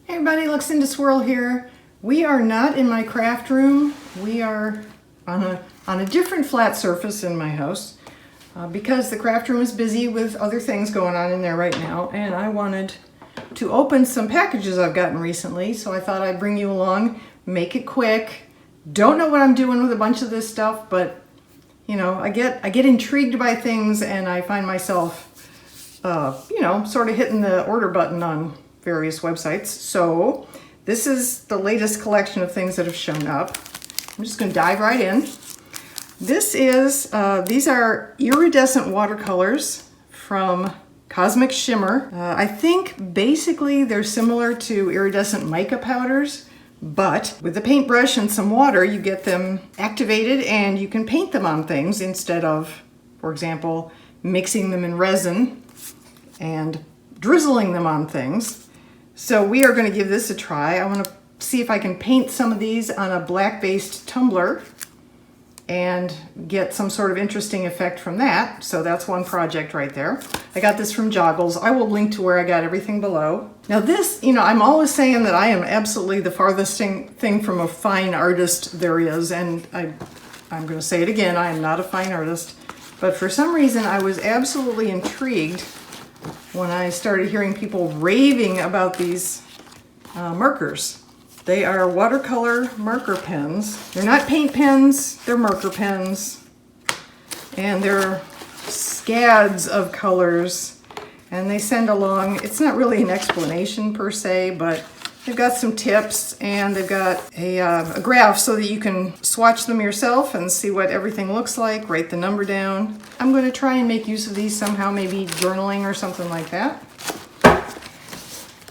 Hey everybody, Luxinda Swirl here. We are not in my craft room. We are on a different flat surface in my house because the craft room is busy with other things going on in there right now, and I wanted to open some packages I've gotten recently, so I thought I'd bring you along, make it quick. Don't know what I'm doing with a bunch of this stuff, but you know, I get intrigued by things and I find myself sort of hitting the order button on various websites. So this is the latest collection of things that have shown up. I'm just going to dive right in. This is these are iridescent watercolors from Cosmic Shimmer. I think basically they're similar to iridescent mica powders, but with a paintbrush and some water you get them activated and you can paint them on things instead of, for example, mixing them in resin and drizzling them on things. So we are going to give this a try. I want to see if I can paint some of these on a black-based tumbler and get some sort of interesting effect from that. So that's one project right there. I got this from Joggles. I will link to where I got everything below. Now this, I'm always saying that I am absolutely the farthest thing from a fine artist there is, and I'm going to say it again, I am not a fine artist. But for some reason I was absolutely intrigued when I started hearing people raving about these markers. They are watercolor marker pens. They're not paint pens, they're marker pens. And they're scads of colors. And they send along, it's not really an explanation per se, but they've got some tips and they've got a graph so that you can swatch them yourself and see what everything looks like, write the number down. I'm going to try and make use of these somehow, maybe journaling or something like that.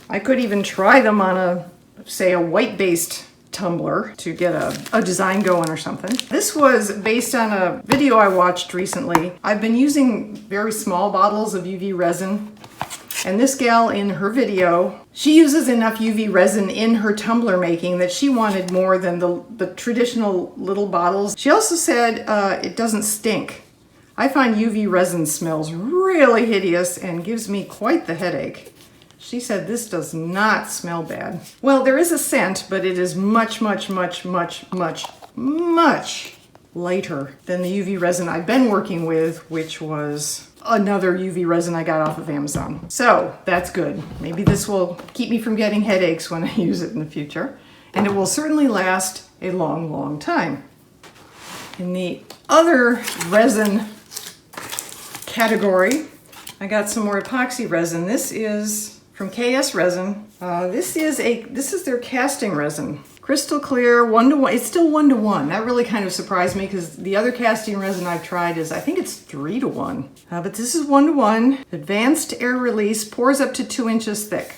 I could even try them on say a white-based tumbler to get a design going or something. This was based on a video I watched recently. I've been using very small bottles of UV resin, and this gal in her video, she uses enough UV resin in her tumbler making that she wanted more than the traditional little bottles. She also said it doesn't stink. I find UV resin smells really hideous and gives me quite the headache. She said this does not smell bad. Well, there is a scent, but it is much, much, much, much, much, much lighter than the UV resin I've been working with, which was another UV resin I got off of Amazon. So that's good. Maybe this will keep me from getting headaches when I use it in the future. And it will certainly last a long, long time. In the other resin category, I got some more epoxy resin. This is from KS Resin. This is their casting resin. Crystal clear, 1-to-1. It's still 1-to-1. That really kind of surprised me because the other casting resin I've tried is, I think it's 3-to-1. But this is 1-to-1. Advanced air release, pours up to 2 inches thick.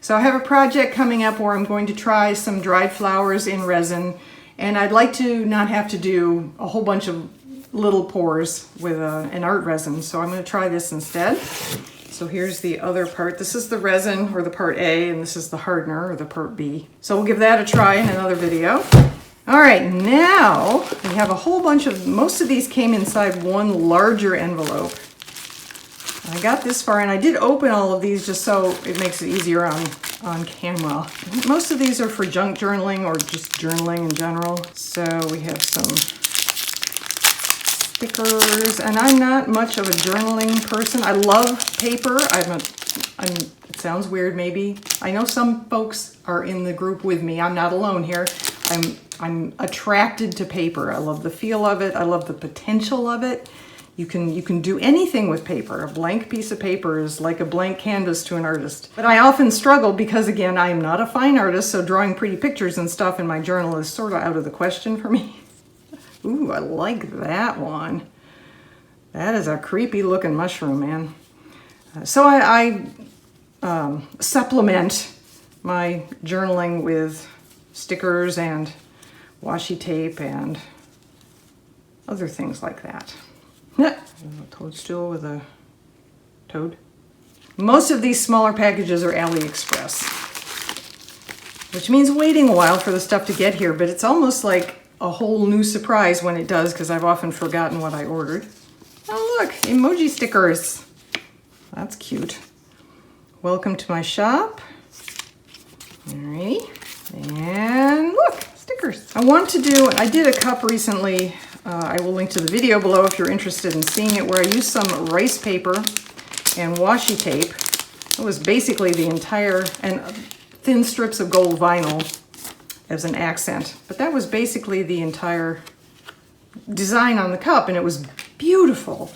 So I have a project coming up where I'm going to try some dried flowers in resin, and I'd like to not have to do a whole bunch of little pours with an art resin. So I'm going to try this instead. So here's the other part. This is the resin, or the part A, and this is the hardener, or the part B. So we'll give that a try in another video. All right, now we have a whole bunch of, most of these came inside one larger envelope. I got this far, and I did open all of these just so it makes it easier on camera. Most of these are for junk journaling or just journaling in general. So we have some stickers, and I'm not much of a journaling person. I love paper. It sounds weird maybe. I know some folks are in the group with me. I'm not alone here. I'm attracted to paper. I love the feel of it. I love the potential of it. You can do anything with paper. A blank piece of paper is like a blank canvas to an artist. But I often struggle because, again, I am not a fine artist, so drawing pretty pictures and stuff in my journal is sort of out of the question for me. Ooh, I like that one. That is a creepy looking mushroom, man. So I supplement my journaling with stickers and washi tape and other things like that. A toadstool with a toad. Most of these smaller packages are AliExpress, which means waiting a while for the stuff to get here, but it's almost like a whole new surprise when it does, because I've often forgotten what I ordered. Oh look, emoji stickers. That's cute. Welcome to my shop. Alrighty, and look, stickers. I did a cup recently. I will link to the video below if you're interested in seeing it, where I used some rice paper and washi tape. It was basically the entire, and thin strips of gold vinyl as an accent. But that was basically the entire design on the cup, and it was beautiful.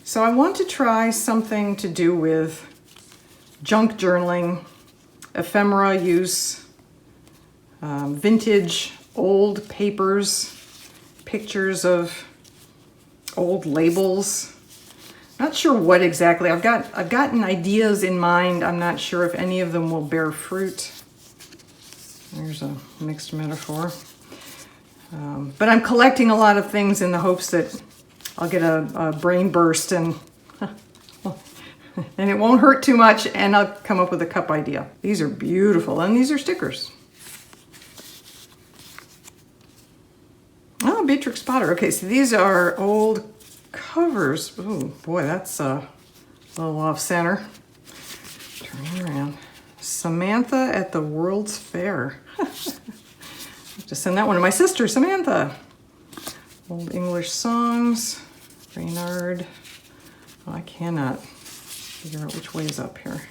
So I want to try something to do with junk journaling, ephemera use, vintage old papers, pictures of old labels. Not sure what exactly. I've gotten ideas in mind. I'm not sure if any of them will bear fruit. There's a mixed metaphor. But I'm collecting a lot of things in the hopes that I'll get a brain burst and it won't hurt too much, and I'll come up with a cup idea. These are beautiful, and these are stickers. Oh, Beatrix Potter. Okay, so these are old covers. Oh boy, that's a little off center. Turn around. Samantha at the World's Fair. I have to send that one to my sister, Samantha. Old English songs. Reynard. Oh, I cannot figure out which way is up here.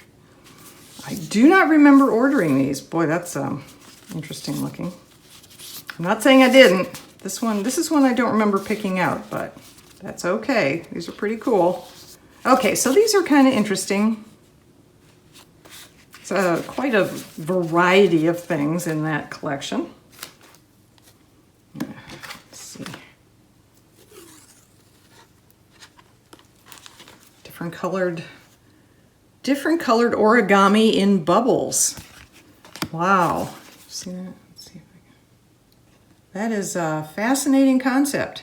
I do not remember ordering these. Boy, that's interesting looking. I'm not saying I didn't. This is one I don't remember picking out, but that's okay. These are pretty cool. Okay, so these are kind of interesting. It's quite a variety of things in that collection. Let's see. Different colored origami in bubbles. Wow. See that? Let's see if I can. That is a fascinating concept.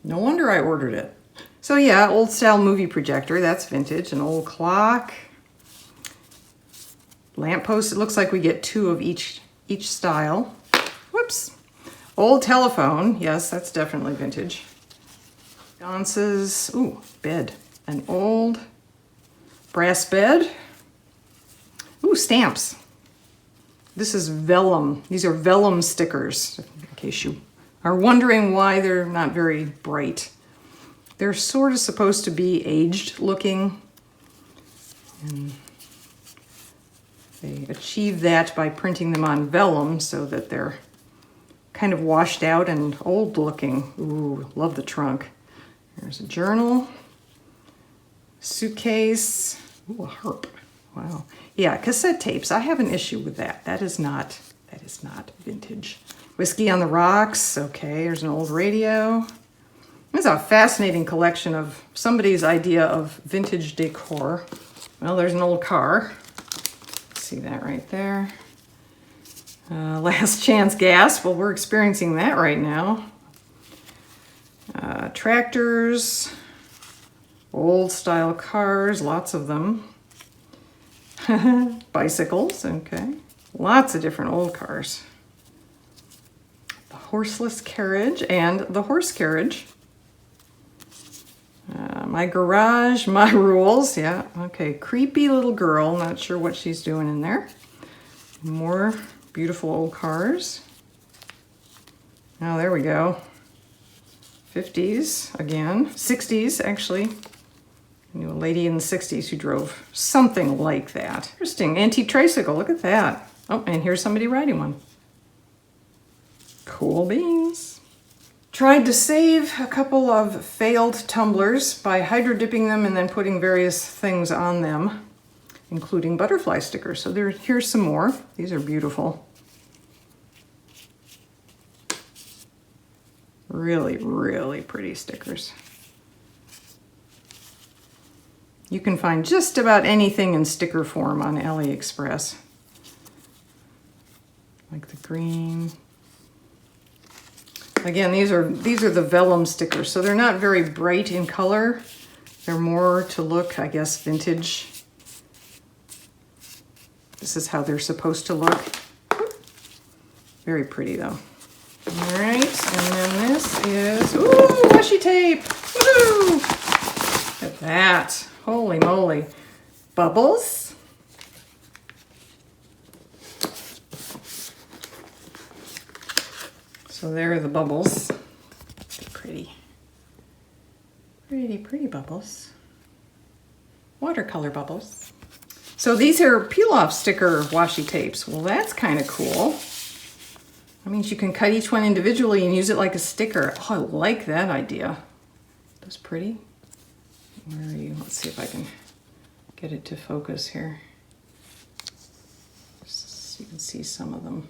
No wonder I ordered it. So yeah, old style movie projector, that's vintage. An old clock. Lamppost, it looks like we get 2 of each style. Whoops. Old telephone, yes, that's definitely vintage. Sconces, ooh, bed. An old brass bed. Ooh, stamps. This is vellum. These are vellum stickers, in case you are wondering why they're not very bright. They're sort of supposed to be aged looking. And they achieve that by printing them on vellum so that they're kind of washed out and old looking. Ooh, love the trunk. There's a journal. Suitcase. Ooh, a harp. Wow. Yeah, cassette tapes. I have an issue with that. That is not vintage. Whiskey on the Rocks. Okay, there's an old radio. This is a fascinating collection of somebody's idea of vintage decor. Well, there's an old car. See that right there. Last chance gas. Well, we're experiencing that right now. Tractors. Old style cars, lots of them. Bicycles, okay. Lots of different old cars. The horseless carriage and the horse carriage. My garage, my rules, yeah, okay. Creepy little girl, not sure what she's doing in there. More beautiful old cars. Oh, there we go. 50s again, 60s actually. I knew a lady in the 60s who drove something like that. Interesting, antique tricycle, look at that. Oh, and here's somebody riding one. Cool beans. Tried to save a couple of failed tumblers by hydro dipping them and then putting various things on them, including butterfly stickers. So here's some more. These are beautiful. Really, really pretty stickers. You can find just about anything in sticker form on AliExpress. Like the green. Again, these are the vellum stickers, so they're not very bright in color. They're more to look, I guess, vintage. This is how they're supposed to look. Very pretty though. All right, and then this is, ooh, washi tape. Woohoo! Look at that. Holy moly. bubbles. So there are the bubbles. Pretty. Pretty, pretty bubbles. Watercolor bubbles. So these are peel-off sticker washi tapes. Well, that's kind of cool. That means you can cut each one individually and use it like a sticker. Oh, I like that idea. That's pretty. Where are you? Let's see if I can get it to focus here. So you can see some of them.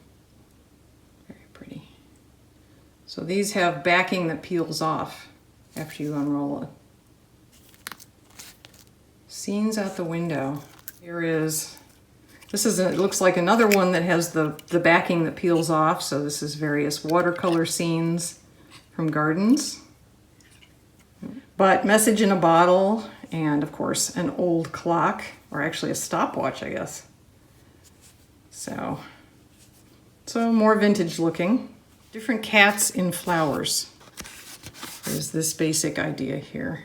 Very pretty. So these have backing that peels off after you unroll it. Scenes out the window. Here is, it looks like another one that has the backing that peels off. So this is various watercolor scenes from gardens. But message in a bottle, and of course an old clock, or actually a stopwatch, I guess. So more vintage looking. Different cats in flowers. There's this basic idea here.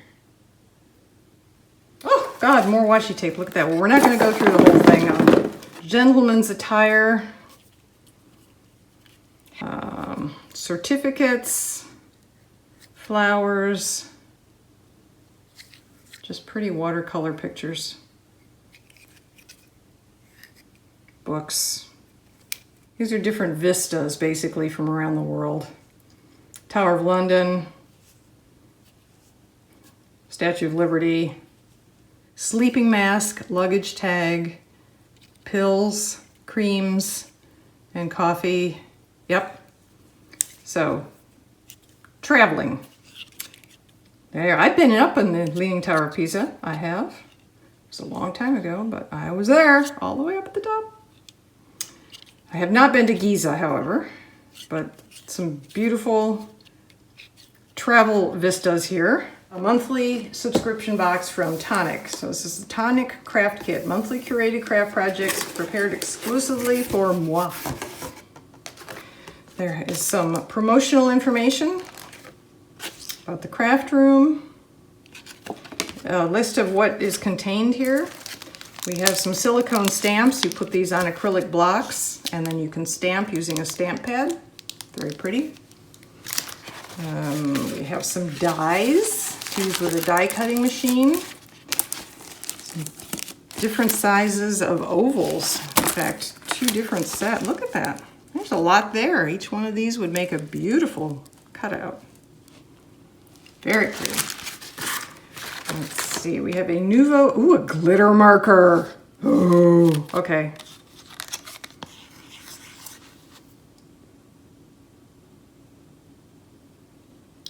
Oh God, more washi tape, look at that. Well, we're not gonna go through the whole thing. Gentleman's attire, certificates, flowers, just pretty watercolor pictures, books. These are different vistas, basically, from around the world. Tower of London, Statue of Liberty, sleeping mask, luggage tag, pills, creams, and coffee. Yep. So, traveling. There, I've been up in the Leaning Tower of Pisa. I have. It was a long time ago, but I was there, all the way up at the top. I have not been to Giza, however, but some beautiful travel vistas here. A monthly subscription box from Tonic. So this is the Tonic Craft Kit, monthly curated craft projects prepared exclusively for moi. There is some promotional information about the craft room, a list of what is contained here. We have some silicone stamps. You put these on acrylic blocks and then you can stamp using a stamp pad. Very pretty. We have some dies to use with a die cutting machine. Some different sizes of ovals. In fact, 2 different sets. Look at that. There's a lot there. Each one of these would make a beautiful cutout. Very pretty. Let's see, we have a Nuvo, ooh, a glitter marker. Oh, okay.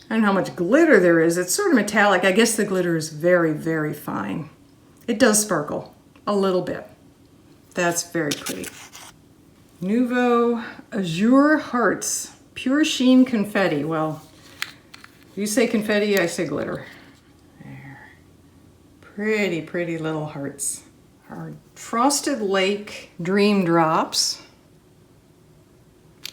I don't know how much glitter there is. It's sort of metallic. I guess the glitter is very, very fine. It does sparkle a little bit. That's very pretty. Nuvo Azure Hearts, Pure Sheen Confetti. Well, if you say confetti, I say glitter. There. Pretty, pretty little hearts. Our Frosted Lake Dream Drops.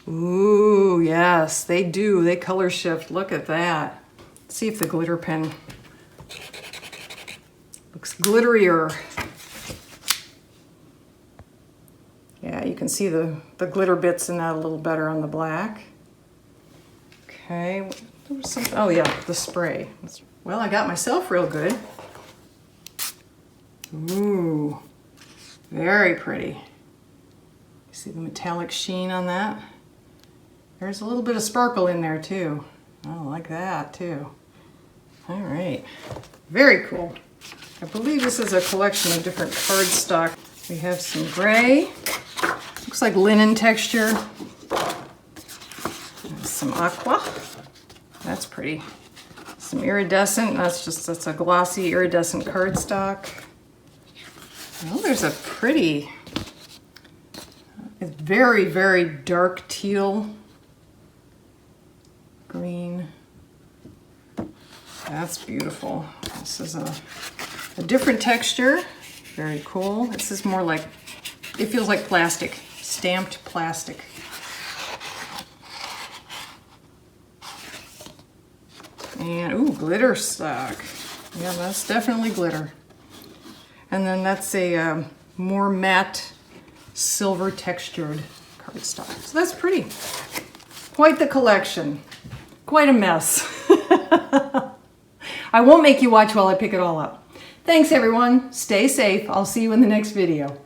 Ooh, yes, they do. They color shift. Look at that. Let's see if the glitter pen looks glitterier. Yeah, you can see the glitter bits in that a little better on the black. Okay, there was some, oh yeah, the spray. Well, I got myself real good. Ooh, very pretty. See the metallic sheen on that? There's a little bit of sparkle in there too. I like that too. All right, very cool. I believe this is a collection of different cardstock. We have some gray, looks like linen texture. Some aqua, that's pretty. Some iridescent, that's a glossy iridescent cardstock. Well, there's a pretty, it's very, very dark teal green. That's beautiful. This is a different texture. Very cool. This is more like, it feels like plastic, stamped plastic. And ooh, glitter stock. Yeah, that's definitely glitter. And then that's a more matte silver textured cardstock. So that's pretty. Quite the collection. Quite a mess. I won't make you watch while I pick it all up. Thanks everyone. Stay safe. I'll see you in the next video.